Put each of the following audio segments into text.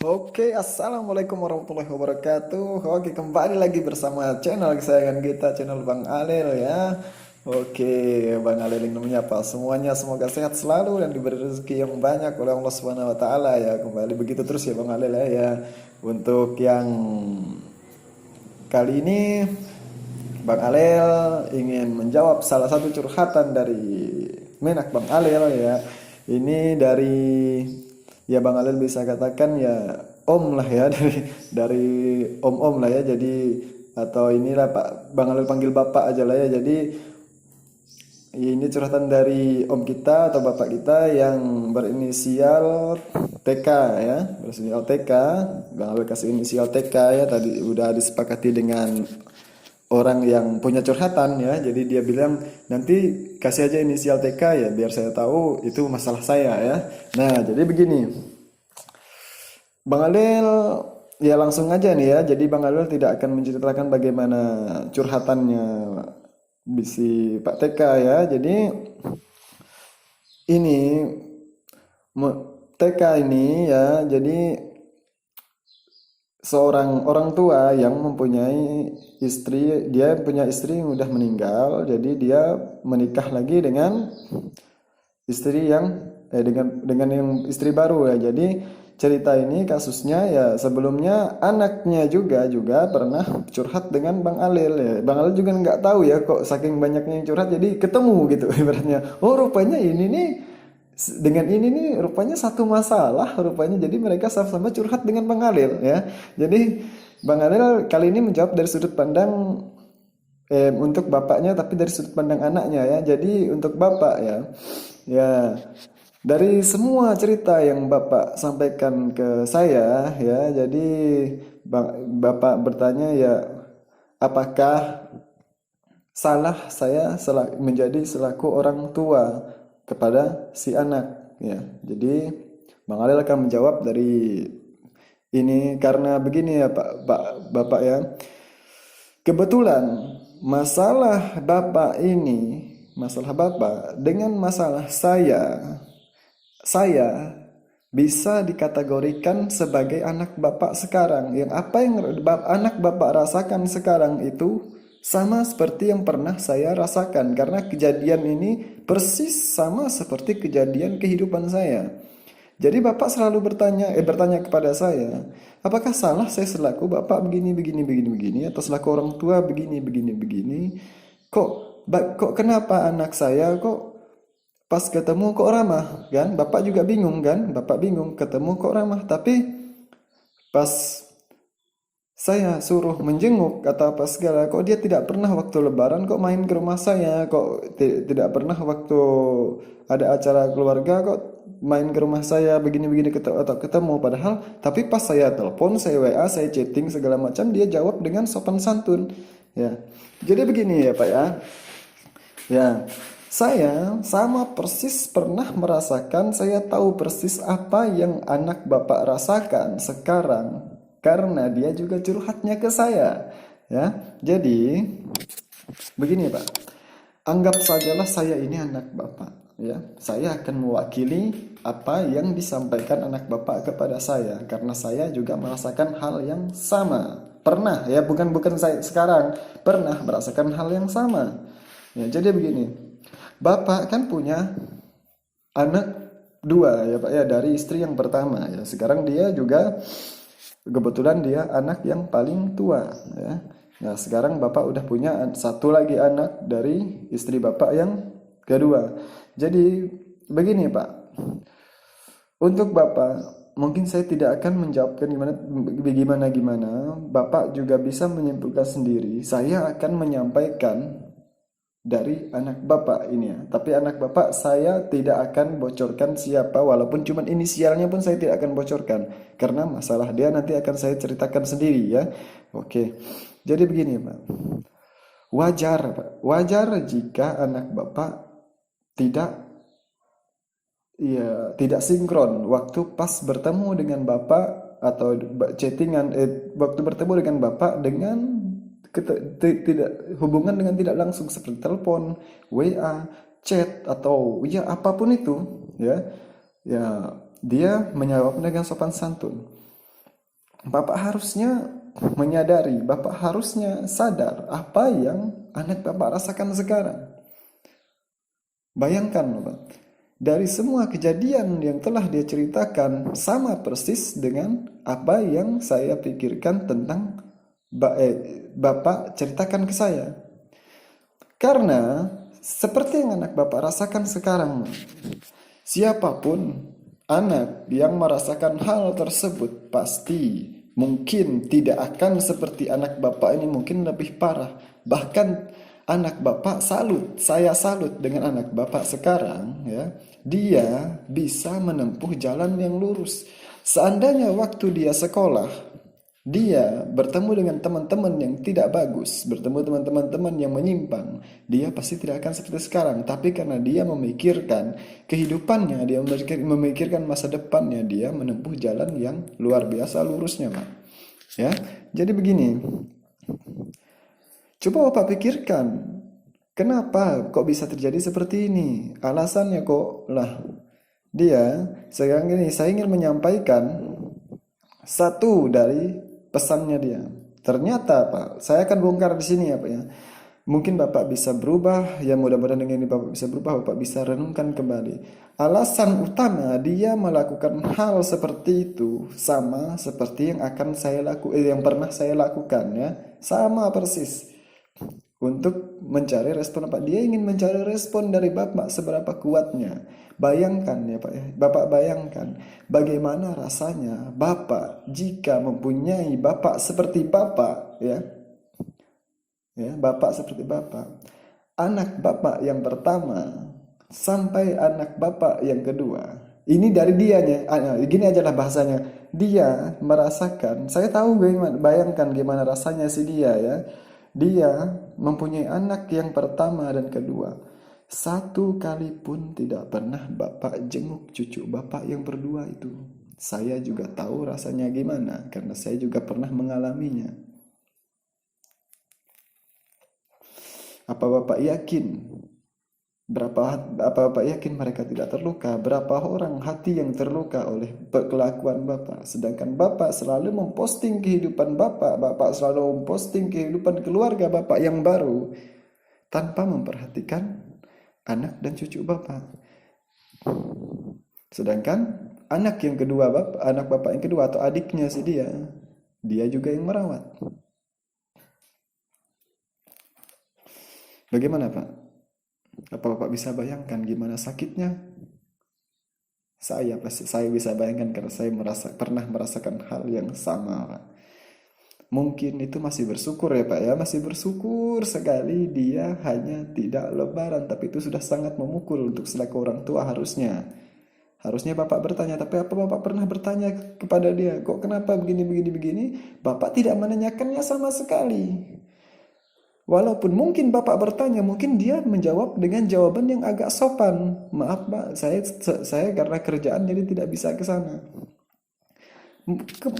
Oke, assalamualaikum warahmatullahi wabarakatuh. Oke, kembali lagi bersama channel kesayangan kita, channel Bang Alil ya. Oke, Bang Alil yang menyapa semuanya, semoga sehat selalu dan diberi rezeki yang banyak oleh Allah Subhanahu Wa Taala ya. Kembali begitu terus ya Bang Alil ya. Untuk yang kali ini Bang Alil ingin menjawab salah satu curhatan dari Menak Bang Alil ya. Ini dari ya Bang Alil bisa katakan ya om lah ya dari om-om lah ya. Jadi atau inilah Pak Bang Alil panggil Bapak aja lah ya. Jadi ini curhatan dari om kita atau bapak kita yang berinisial TK ya, berinisial TK. Bang Alil kasih inisial TK ya, tadi udah disepakati dengan orang yang punya curhatan ya. Jadi dia bilang nanti kasih aja inisial TK ya biar saya tahu itu masalah saya ya. Nah, jadi begini. Bang Alil ya langsung aja nih ya. Jadi Bang Alil tidak akan menceritakan bagaimana curhatannya bisi Pak TK ya. Jadi ini TK ini ya. Jadi seorang orang tua yang mempunyai istri, dia punya istri yang udah meninggal, jadi dia menikah lagi dengan istri yang dengan yang istri baru ya. Jadi cerita ini kasusnya ya sebelumnya anaknya juga pernah curhat dengan Bang Alil ya. Bang Alil juga nggak tahu ya kok saking banyaknya yang curhat jadi ketemu gitu ibaratnya. Oh rupanya ini nih dengan ini nih rupanya satu masalah rupanya, jadi mereka sama-sama curhat dengan Bang Alil ya. Jadi Bang Alil kali ini menjawab dari sudut pandang untuk bapaknya tapi dari sudut pandang anaknya ya. Jadi untuk bapak ya, ya dari semua cerita yang bapak sampaikan ke saya ya, jadi bapak bertanya ya apakah salah saya menjadi selaku orang tua kepada si anak ya. Jadi Bang Alil akan menjawab dari ini karena begini ya Bapak ya. Kebetulan masalah Bapak dengan masalah saya bisa dikategorikan sebagai anak Bapak sekarang. Yang apa yang anak Bapak rasakan sekarang itu sama seperti yang pernah saya rasakan karena kejadian ini persis sama seperti kejadian kehidupan saya. Jadi Bapak selalu bertanya kepada saya, apakah salah saya selaku Bapak begini atau selaku orang tua begini. Kok kok kenapa anak saya kok pas ketemu kok ramah kan? Bapak juga bingung kan? Bapak bingung ketemu kok ramah tapi pas saya suruh menjenguk kata apa segala, kok dia tidak pernah waktu lebaran kok main ke rumah saya, kok tidak pernah waktu ada acara keluarga kok main ke rumah saya begini atau ketemu, padahal tapi pas saya telepon, saya WA, saya chatting segala macam dia jawab dengan sopan santun ya. Jadi begini ya Pak ya. Ya, saya sama persis pernah merasakan, saya tahu persis apa yang anak Bapak rasakan sekarang karena dia juga curhatnya ke saya. Ya, jadi begini Pak, anggap sajalah saya ini anak Bapak. Ya, saya akan mewakili apa yang disampaikan anak Bapak kepada saya karena saya juga merasakan hal yang sama. Pernah ya, bukan saya sekarang, pernah merasakan hal yang sama. Ya, jadi begini, Bapak kan punya anak dua ya Pak ya dari istri yang pertama ya. Sekarang dia juga kebetulan dia anak yang paling tua ya. Nah sekarang Bapak udah punya satu lagi anak dari istri Bapak yang kedua. Jadi begini Pak, untuk Bapak mungkin saya tidak akan menjawabkan gimana. Bapak juga bisa menyimpulkan sendiri. Saya akan menyampaikan dari anak Bapak ini ya. Tapi anak Bapak saya tidak akan bocorkan siapa, walaupun cuman inisialnya pun saya tidak akan bocorkan karena masalah dia nanti akan saya ceritakan sendiri ya. Oke. Jadi begini, Pak. Wajar, Pak. Wajar jika anak Bapak tidak tidak sinkron waktu pas bertemu dengan Bapak atau chattingan waktu bertemu dengan Bapak dengan tidak hubungan dengan tidak langsung seperti telepon, WA, chat atau ya apapun itu ya. Ya, dia menjawab dengan sopan santun. Bapak harusnya menyadari, Bapak harusnya sadar apa yang anak Bapak rasakan sekarang. Bayangkan loh, Pak. Dari semua kejadian yang telah dia ceritakan sama persis dengan apa yang saya pikirkan tentang Bapak ceritakan ke saya. Karena seperti yang anak Bapak rasakan sekarang, siapapun anak yang merasakan hal tersebut pasti mungkin tidak akan seperti anak Bapak ini, mungkin lebih parah. Bahkan anak Bapak saya salut dengan anak Bapak sekarang ya. Dia bisa menempuh jalan yang lurus. Seandainya waktu dia sekolah, dia bertemu dengan teman-teman yang tidak bagus, bertemu dengan teman-teman yang menyimpang, dia pasti tidak akan seperti sekarang. Tapi karena dia memikirkan kehidupannya, dia memikirkan masa depannya, dia menempuh jalan yang luar biasa lurusnya, Pak. Ya, jadi begini. Coba Bapak pikirkan, kenapa kok bisa terjadi seperti ini? Alasannya kok lah. Sekarang ini saya ingin menyampaikan satu dari pesannya dia. Ternyata Pak, saya akan bongkar di sini ya Pak ya. Mungkin Bapak bisa berubah, ya mudah-mudahan dengan ini Bapak bisa berubah, Bapak bisa renungkan kembali. Alasan utama dia melakukan hal seperti itu sama seperti yang pernah saya lakukan ya, sama persis. Untuk mencari respon apa? Dia ingin mencari respon dari Bapak seberapa kuatnya. Bayangkan ya Pak ya. Bapak bayangkan bagaimana rasanya Bapak jika mempunyai Bapak seperti Bapak ya. Ya, Bapak seperti Bapak. Anak Bapak yang pertama sampai anak Bapak yang kedua. Ini dari dianya. Gini aja lah bahasanya. Dia merasakan, saya tahu bayangkan gimana rasanya si dia ya. Dia mempunyai anak yang pertama dan kedua. Satu kali pun tidak pernah Bapak jenguk cucu Bapak yang berdua itu. Saya juga tahu rasanya gimana, karena saya juga pernah mengalaminya. Apa Bapak yakin? Apa Bapak yakin mereka tidak terluka? Berapa orang hati yang terluka oleh kelakuan Bapak? Sedangkan Bapak selalu memposting kehidupan Bapak selalu memposting kehidupan keluarga Bapak yang baru tanpa memperhatikan anak dan cucu Bapak. Sedangkan anak yang kedua anak Bapak yang kedua atau adiknya dia juga yang merawat. Bagaimana Pak? Apa Bapak bisa bayangkan gimana sakitnya? Saya bisa bayangkan karena saya pernah merasakan hal yang sama, Pak. Mungkin itu masih bersyukur ya Pak ya, masih bersyukur sekali dia hanya tidak lebaran, tapi itu sudah sangat memukul untuk selaku orang tua harusnya. Harusnya Bapak bertanya, tapi apa Bapak pernah bertanya kepada dia, kok kenapa begini? Bapak tidak menanyakannya sama sekali. Walaupun mungkin Bapak bertanya, mungkin dia menjawab dengan jawaban yang agak sopan. Maaf Pak, saya karena kerjaan jadi tidak bisa ke sana.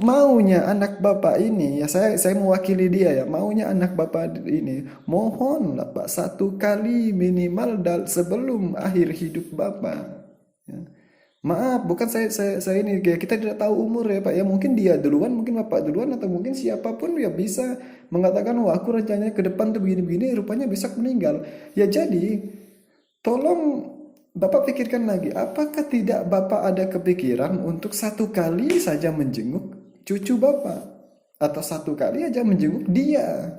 Maunya anak Bapak ini, ya saya mewakili dia ya, maunya anak Bapak ini, mohonlah Pak satu kali minimal sebelum akhir hidup Bapak. Ya. Maaf, bukan saya ini, kita tidak tahu umur ya Pak ya, mungkin dia duluan, mungkin Bapak duluan, atau mungkin siapapun ya bisa mengatakan, wah aku rencananya ke depan tuh begini-begini, rupanya bisa meninggal. Ya jadi, tolong Bapak pikirkan lagi, apakah tidak Bapak ada kepikiran untuk satu kali saja menjenguk cucu Bapak, atau satu kali aja menjenguk dia.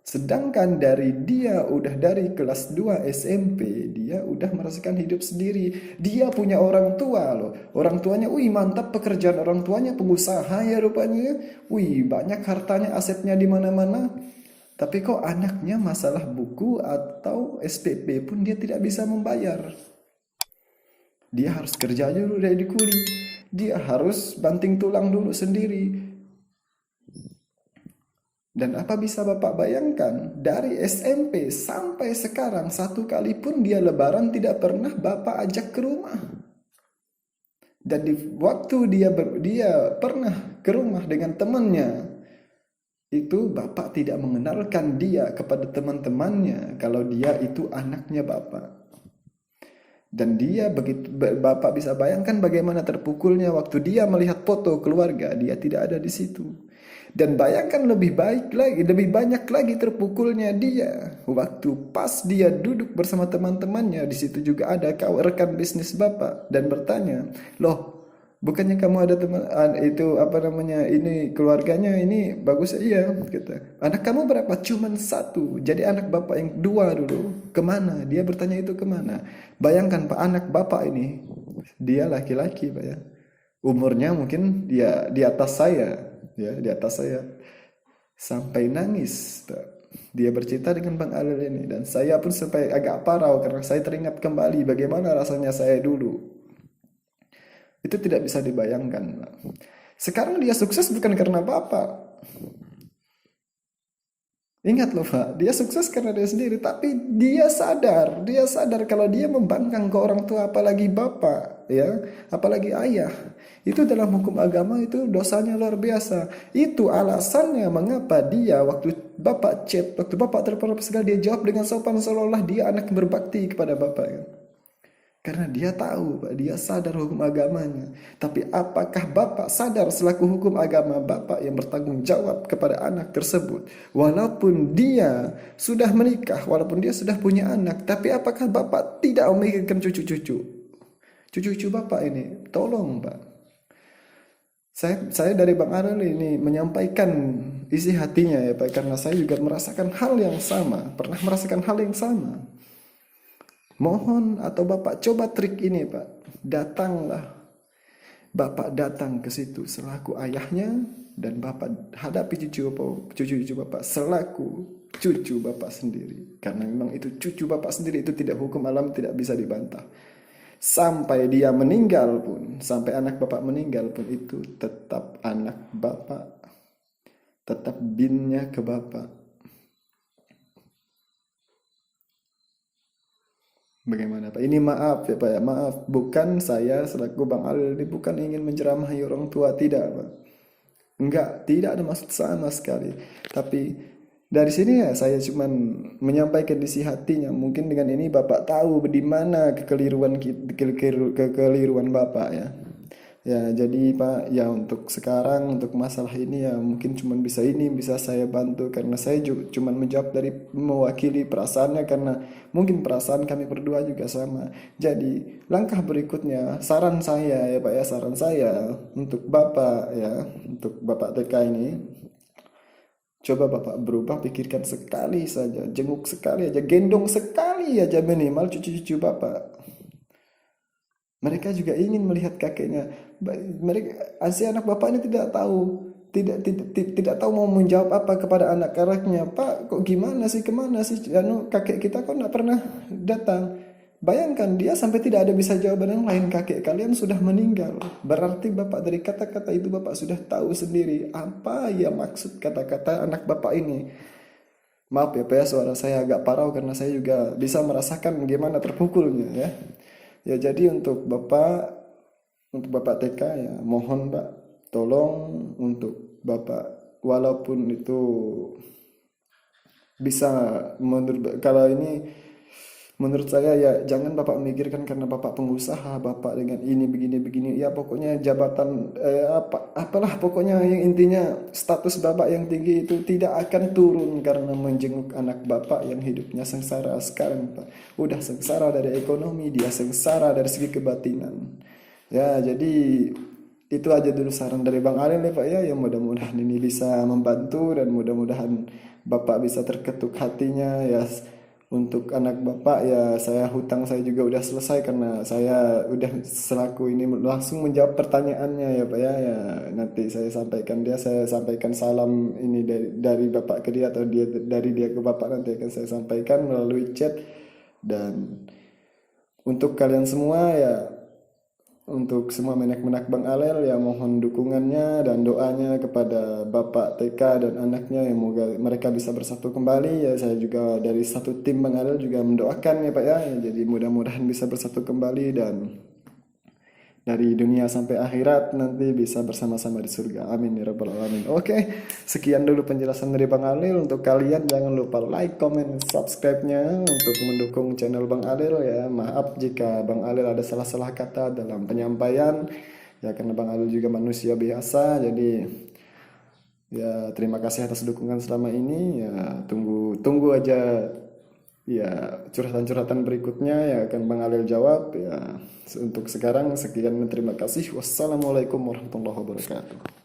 Sedangkan dia udah dari kelas 2 SMP, dia udah merasakan hidup sendiri. Dia punya orang tua loh. Orang tuanya, wih mantap pekerjaan orang tuanya, pengusaha ya rupanya. Wih banyak hartanya, asetnya di mana-mana. Tapi kok anaknya masalah buku atau SPP pun dia tidak bisa membayar. Dia harus kerja dulu dari kuli. Dia harus banting tulang dulu sendiri. Dan apa bisa Bapak bayangkan, dari SMP sampai sekarang satu kali pun dia lebaran tidak pernah Bapak ajak ke rumah. Dan di waktu dia pernah ke rumah dengan temannya, itu Bapak tidak mengenalkan dia kepada teman-temannya kalau dia itu anaknya Bapak. Dan dia begitu Bapak bisa bayangkan bagaimana terpukulnya waktu dia melihat foto keluarga, dia tidak ada di situ. Dan bayangkan lebih baik lagi, lebih banyak lagi terpukulnya dia waktu pas dia duduk bersama teman-temannya, di situ juga ada rekan bisnis Bapak dan bertanya, "Loh, bukannya kamu ada teman itu apa namanya ini keluarganya ini bagus?" "Iya," kata. "Anak kamu berapa?" "Cuman satu." "Jadi anak bapak yang dua dulu kemana?" Dia bertanya itu kemana. Bayangkan Pak, anak bapak ini dia laki-laki Pak ya. Umurnya mungkin dia di atas saya, ya di atas saya. Sampai nangis Pak. Dia bercerita dengan Bang Alil ini dan saya pun sampai agak parau karena saya teringat kembali bagaimana rasanya saya dulu. Itu tidak bisa dibayangkan. Sekarang dia sukses bukan karena Bapak. Ingat loh Pak, dia sukses karena dia sendiri, tapi dia sadar kalau dia membangkang ke orang tua, apalagi Bapak, ya, apalagi ayah. Itu dalam hukum agama itu dosanya luar biasa. Itu alasannya mengapa dia waktu Bapak chat, waktu Bapak telepon segala dia jawab dengan sopan seolah-olah dia anak berbakti kepada Bapak. Ya. Karena dia tahu, Pak, dia sadar hukum agamanya. Tapi apakah Bapak sadar selaku hukum agama Bapak yang bertanggung jawab kepada anak tersebut? Walaupun dia sudah menikah, walaupun dia sudah punya anak, tapi apakah Bapak tidak memikirkan cucu-cucu? Cucu-cucu Bapak ini, tolong Pak. Saya dari Bang Arel ini menyampaikan isi hatinya ya Pak, karena saya juga merasakan hal yang sama, pernah merasakan hal yang sama. Mohon atau Bapak coba trik ini Pak, datanglah. Bapak datang ke situ selaku ayahnya dan Bapak hadapi cucu-cucu Bapak selaku cucu Bapak sendiri. Karena memang itu cucu Bapak sendiri, itu tidak hukum alam, tidak bisa dibantah. Sampai dia meninggal pun, sampai anak Bapak meninggal pun itu tetap anak Bapak, tetap binnya ke Bapak. Bagaimana Pak? Ini maaf ya Pak ya, maaf. Bukan saya selaku Bang Alil ini bukan ingin menceramahi orang tua, tidak Pak. Enggak, tidak ada maksud sama sekali. Tapi dari sini ya saya cuman menyampaikan isi hatinya. Mungkin dengan ini Bapak tahu di mana kekeliruan Bapak ya. Ya, jadi Pak, ya untuk sekarang, untuk masalah ini ya mungkin cuma bisa saya bantu karena saya cuma menjawab dari mewakili perasaannya karena mungkin perasaan kami berdua juga sama. Jadi, langkah berikutnya, saran saya ya Pak ya, saran saya untuk Bapak ya, untuk Bapak TK ini, coba Bapak berubah, pikirkan sekali saja, jenguk sekali aja, gendong sekali aja minimal cucu-cucu Bapak. Mereka juga ingin melihat kakeknya. Mereka si anak bapak ini tidak tahu, tidak tahu mau menjawab apa kepada anak-anaknya. Pak, kok gimana sih, kemana sih? Kakek kita kok tidak pernah datang. Bayangkan dia sampai tidak ada bisa jawaban yang lain. Kakek kalian sudah meninggal. Berarti bapak dari kata-kata itu bapak sudah tahu sendiri apa ya maksud kata-kata anak bapak ini. Maaf ya Pak ya, suara saya agak parau karena saya juga bisa merasakan bagaimana terpukulnya ya. Ya jadi untuk Bapak TK ya mohon Pak tolong untuk Bapak walaupun itu bisa kalau ini menurut saya ya jangan Bapak memikirkan karena Bapak pengusaha, Bapak dengan ini begini ya pokoknya jabatan apalah pokoknya yang intinya status Bapak yang tinggi itu tidak akan turun karena menjenguk anak Bapak yang hidupnya sengsara sekarang Pak. Udah sengsara dari ekonomi, dia sengsara dari segi kebatinan. Ya, jadi itu aja dulu saran dari Bang Alin ya Pak ya, yang mudah-mudahan ini bisa membantu dan mudah-mudahan Bapak bisa terketuk hatinya ya. Untuk anak Bapak ya hutang saya juga udah selesai karena saya udah selaku ini langsung menjawab pertanyaannya ya Pak ya. Ya nanti saya sampaikan salam ini dari Bapak ke dia atau dari dia ke Bapak, nanti akan saya sampaikan melalui chat. Dan untuk kalian semua ya, untuk semua menak-menak Bang Alel ya mohon dukungannya dan doanya kepada Bapak TK dan anaknya yang semoga mereka bisa bersatu kembali ya. Saya juga dari satu tim Bang Alel juga mendoakan ya Pak ya, jadi mudah-mudahan bisa bersatu kembali dan dari dunia sampai akhirat nanti bisa bersama-sama di surga. Amin ya rabbal alamin. Oke, sekian dulu penjelasan dari Bang Alil. Untuk kalian jangan lupa like, comment, subscribe-nya untuk mendukung channel Bang Alil ya. Maaf jika Bang Alil ada salah-salah kata dalam penyampaian ya, karena Bang Alil juga manusia biasa. Jadi ya terima kasih atas dukungan selama ini ya. Tunggu aja ya curhatan-curhatan berikutnya ya akan Bang Alil jawab ya. Untuk sekarang sekian, terima kasih. Wassalamualaikum warahmatullahi wabarakatuh.